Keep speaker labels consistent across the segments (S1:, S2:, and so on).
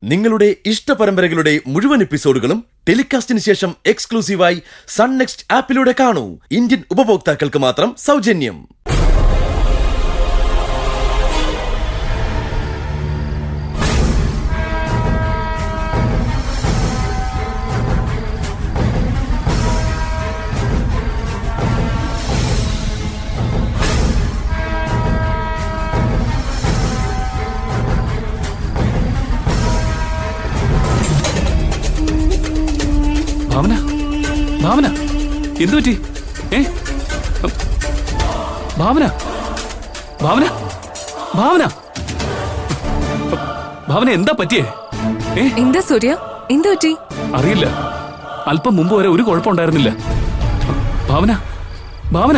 S1: നിങ്ങളുടെ ഇഷ്ട പരമ്പരകളുടെ മുഴുവൻ എപ്പിസോഡുകളും ടെലികാസ്റ്റിന് ശേഷം എക്സ്ക്ലൂസീവായി സൺ നെക്സ്റ്റ് ആപ്പിലൂടെ കാണൂ. ഇന്ത്യൻ ഉപഭോക്താക്കൾക്ക് മാത്രം സൗജന്യം.
S2: ഭാവന, ഭാവന, എന്തു പറ്റി? ഭാവന, ഭാവന, ഭാവന, ഭാവന, എന്താ പറ്റിയേ?
S3: എന്താ സൂര്യ, എന്തു പറ്റി?
S2: അറിയില്ല. അല്പം മുമ്പ് വരെ ഒരു കുഴപ്പമുണ്ടായിരുന്നില്ല. ഭാവന, ഭാവന,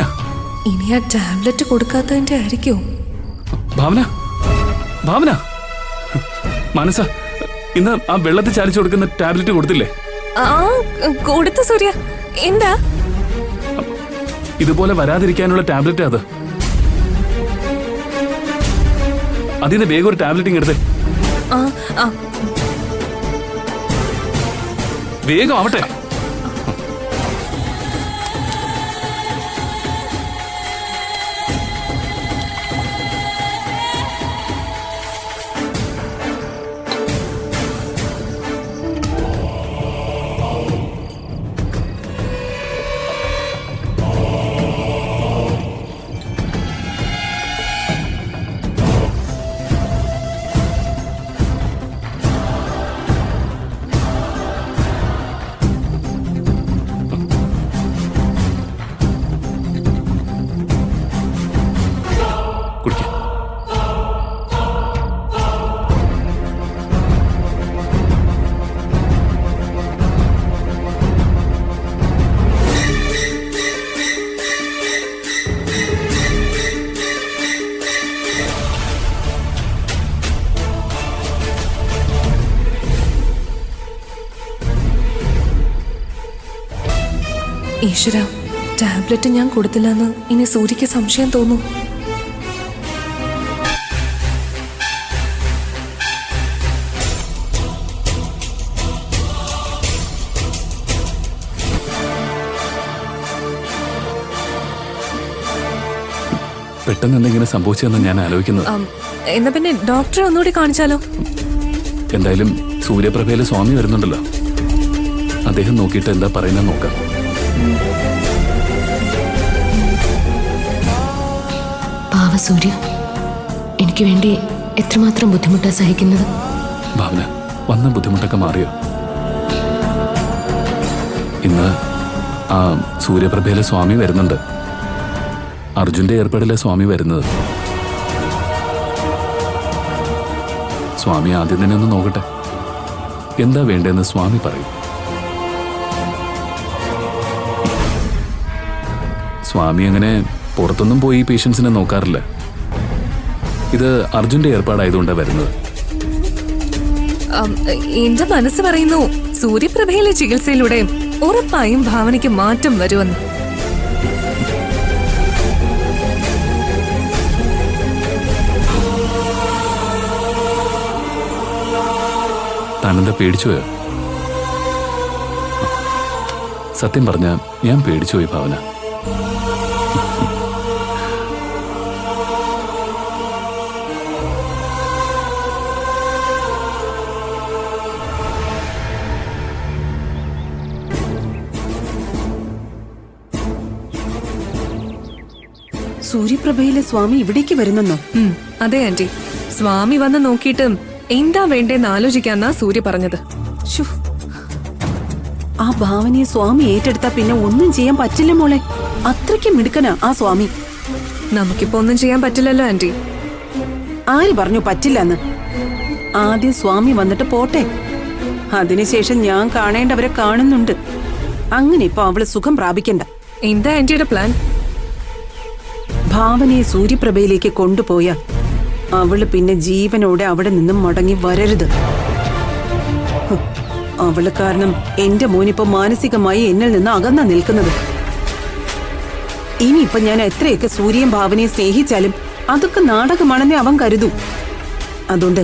S3: ഇനി ആ ടാബ്ലറ്റ് കൊടുക്കാത്തതിന്റെ ആയിരിക്കോ?
S2: ഭാവന, ഭാവന, മനസ്സ, ഇന്ന് ആ വെള്ളത്തിൽ ചാലിച്ചു കൊടുക്കുന്ന ടാബ്ലറ്റ് കൊടുത്തില്ലേ?
S3: കൊടുത്തു സൂര്യ. എന്താ?
S2: ഇതുപോലെ വരാതിരിക്കാനുള്ള ടാബ്ലറ്റ് അത്. അതിന് വേഗം ഒരു ടാബ്ലറ്റ് എടുത്തേ. വേഗം ആവട്ടെ.
S3: ഈശ്വര, ടാബ്ലറ്റ് ഞാൻ കൊടുത്തില്ലെന്ന് ഇനി സൂര്യക്ക് സംശയം തോന്നും.
S2: പെട്ടെന്ന് എന്തെങ്കിലും സംഭവിച്ചതെന്ന് ഞാൻ ആലോചിക്കുന്നത്.
S3: എന്നാ പിന്നെ ഡോക്ടറെ ഒന്നുകൂടി കാണിച്ചാലോ?
S2: എന്തായാലും സൂര്യപ്രഭയിലെ സ്വാമി വരുന്നുണ്ടല്ലോ, അദ്ദേഹം നോക്കിയിട്ട് എന്താ പറയുന്നത് നോക്കാം.
S4: പാവ സൂര്യ, എനിക്ക് വേണ്ടി എത്രമാത്രം ബുദ്ധിമുട്ടാ സഹിക്കുന്നത്.
S2: ഭാവന, വന്ന ബുദ്ധിമുട്ടൊക്കെ മാറിയോ? ഇന്ന് ആ സൂര്യപ്രഭയിലെ സ്വാമി വരുന്നുണ്ട്. അർജുന്റെ ഏർപ്പാടിലെ സ്വാമി വരുന്നത്. സ്വാമി ആദ്യം തന്നെ ഒന്ന് നോക്കട്ടെ, എന്താ വേണ്ടതെന്ന് സ്വാമി പറയും. സ്വാമി അങ്ങനെ പുറത്തൊന്നും പോയി പേഷ്യൻസിനെ നോക്കാറില്ല. ഇത് അർജുന്റെ ഏർപ്പാടായതുകൊണ്ടാണ് വരുന്നത്.
S3: എന്റെ മനസ്സ് പറയുന്നു സൂര്യപ്രഭയിലെ ചികിത്സയിലൂടെ ഉറപ്പായും ഭാവനയ്ക്ക് മാറ്റം വരുമെന്ന്.
S2: താനെന്താ പേടിച്ചുപോയോ? സത്യം പറഞ്ഞ ഞാൻ പേടിച്ചുപോയി ഭാവന.
S5: സൂര്യപ്രഭയിലെ സ്വാമി ഇവിടേക്ക് വരുന്നെന്നോ?
S3: അതെ ആന്റി, സ്വാമി വന്ന് നോക്കിയിട്ട് എന്താ വേണ്ടേന്ന് ആലോചിക്കാന്നാ സൂര്യ പറഞ്ഞത്.
S5: ആ ഭാവനയെ സ്വാമി ഏറ്റെടുത്താ പിന്നെ ഒന്നും ചെയ്യാൻ പറ്റില്ല മോളെ. അത്രയ്ക്ക് മിടുക്കനാ ആ സ്വാമി.
S3: നമുക്കിപ്പോ ഒന്നും ചെയ്യാൻ പറ്റില്ലല്ലോ ആന്റി.
S5: ആര് പറഞ്ഞു പറ്റില്ലെന്ന്? ആദ്യം സ്വാമി വന്നിട്ട് പോട്ടെ, അതിനുശേഷം ഞാൻ കാണേണ്ടവരെ കാണുന്നുണ്ട്. അങ്ങനെ ഇപ്പൊ അവള് സുഖം പ്രാപിക്കണ്ട.
S3: എന്താ ആന്റിയുടെ പ്ലാൻ?
S5: ഭാവനയെ സൂര്യപ്രഭയിലേക്ക് കൊണ്ടുപോയ അവള് പിന്നെ ജീവനോടെ അവിടെ നിന്നും മടങ്ങി വരരുത്. അവള് കാരണം എന്റെ മോനിപ്പോ മാനസികമായി എന്നിൽ നിന്ന് അകന്നാ നിൽക്കുന്നത്. ഇനിയിപ്പൊ ഞാൻ എത്രയൊക്കെ സൂര്യയും ഭാവനയെ സ്നേഹിച്ചാലും അതൊക്കെ നാടകമാണെന്നേ അവൻ കരുതൂ. അതുകൊണ്ട്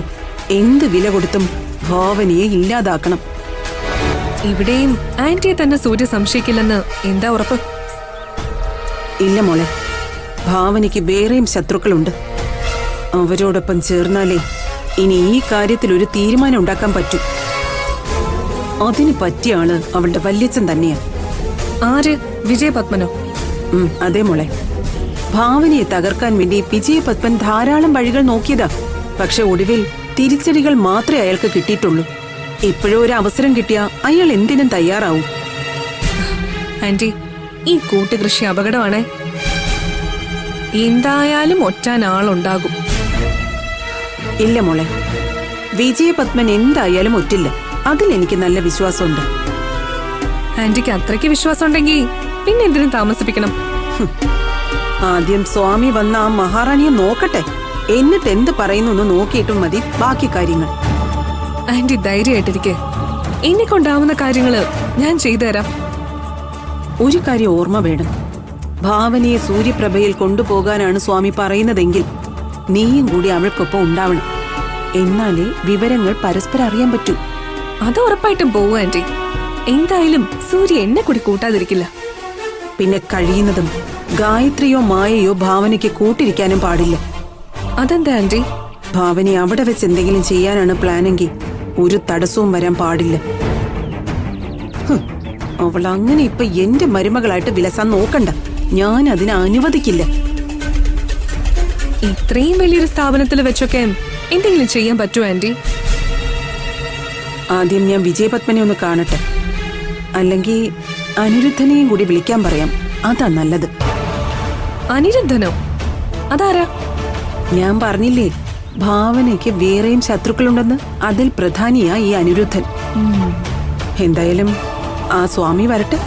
S5: എന്ത് വില കൊടുത്തും ഭാവനയെ ഇല്ലാതാക്കണം.
S3: ഇവിടെയും ആന്റിയെ തന്നെ സൂര്യ സംശയിക്കില്ലെന്ന് എന്താ ഉറപ്പ്?
S5: ഇല്ല മോളെ, ഭാവനയ്ക്ക് വേറെയും ശത്രുക്കളുണ്ട്. അവരോടൊപ്പം ചേർന്നാലേ ഇനി ഈ കാര്യത്തിൽ ഒരു തീരുമാനം ഉണ്ടാക്കാൻ പറ്റൂ. അതിന് പറ്റിയ ആള് അവളുടെ വല്യച്ഛൻ തന്നെയാ.
S3: ആര്? വിജയപത്മനോ?
S5: അതെ മോളെ. ഭാവനയെ തകർക്കാൻ വേണ്ടി വിജയപത്മൻ ധാരാളം വഴികൾ നോക്കിയതാ. പക്ഷെ ഒടുവിൽ തിരിച്ചടികൾ മാത്രമേ അയാൾക്ക് കിട്ടിയിട്ടുള്ളൂ. ഇപ്പോഴും ഒരു അവസരം കിട്ടിയ അയാൾ എന്തിനും തയ്യാറാവും.
S3: ആന്റി, ഈ കൂട്ടുകൃഷി അപകടമാണേ. എന്തായാലും ഒറ്റാൻ ആളുണ്ടാകും.
S5: ഇല്ല മോളെ, വിജയപത്മൻ എന്തായാലും ഒറ്റില്ല. അതിലെനിക്ക് നല്ല വിശ്വാസമുണ്ട്.
S3: ആന്റിക്ക് അത്രയ്ക്ക് വിശ്വാസം ഉണ്ടെങ്കിൽ പിന്നെ എന്തിനും താമസിപ്പിക്കണം?
S5: ആദ്യം സ്വാമി വന്ന ആ മഹാറാണിയെ നോക്കട്ടെ. എന്നിട്ട് എന്ത് പറയുന്നു നോക്കിയിട്ടും മതി ബാക്കി കാര്യങ്ങൾ.
S3: ആന്റി ധൈര്യമായിട്ടിരിക്കെ. എന്നെ കൊണ്ടാവുന്ന കാര്യങ്ങള് ഞാൻ ചെയ്തു തരാം.
S5: ഒരു കാര്യം ഓർമ്മ വേണം. ഭാവനയെ സൂര്യപ്രഭയിൽ കൊണ്ടുപോകാനാണ് സ്വാമി പറയുന്നതെങ്കിൽ നീയും കൂടി അവൾക്കൊപ്പം ഉണ്ടാവണം. എന്നാലേ വിവരങ്ങൾ പരസ്പരം അറിയാൻ പറ്റൂ.
S3: അത് ഉറപ്പായിട്ടും പോവും ആന്റി. എന്തായാലും സൂര്യ എന്നെ കൂടി കൂട്ടാതിരിക്കില്ല.
S5: പിന്നെ കഴിയുന്നതും ഗായത്രിയോ മായയോ ഭാവനയ്ക്ക് കൂട്ടിരിക്കാനും പാടില്ല.
S3: അതെന്താ ആന്റി?
S5: ഭാവനയെ അവിടെ വെച്ച് എന്തെങ്കിലും ചെയ്യാനാണ് പ്ലാനെങ്കിൽ ഒരു തടസ്സവും വരാൻ പാടില്ല. അവൾ അങ്ങനെ ഇപ്പൊ എന്റെ മരുമകളായിട്ട് വിലസാൻ നോക്കണ്ട. ഞാൻ അതിനെ അനുവദിക്കില്ല.
S3: ഇത്രയും വലിയൊരു സ്ഥാപനത്തിൽ വെച്ചൊക്കെ എന്തെങ്കിലും ചെയ്യാൻ പറ്റുമോ ആന്റി?
S5: ആദ്യം ഞാൻ വിജയപത്മനെ ഒന്ന് കാണട്ടെ. അല്ലെങ്കിൽ അനിരുദ്ധനെയും കൂടി വിളിക്കാൻ പറയാം. അതാ നല്ലത്.
S3: അനിരുദ്ധനോ? അതാരാ?
S5: ഞാൻ പറഞ്ഞില്ലേ, ഭാവനയ്ക്ക് വേറെയും ശത്രുക്കളുണ്ടെന്ന്. അതിൽ പ്രധാനിയാ ഈ അനിരുദ്ധൻ. എന്തായാലും ആ സ്വാമി വരട്ടെ.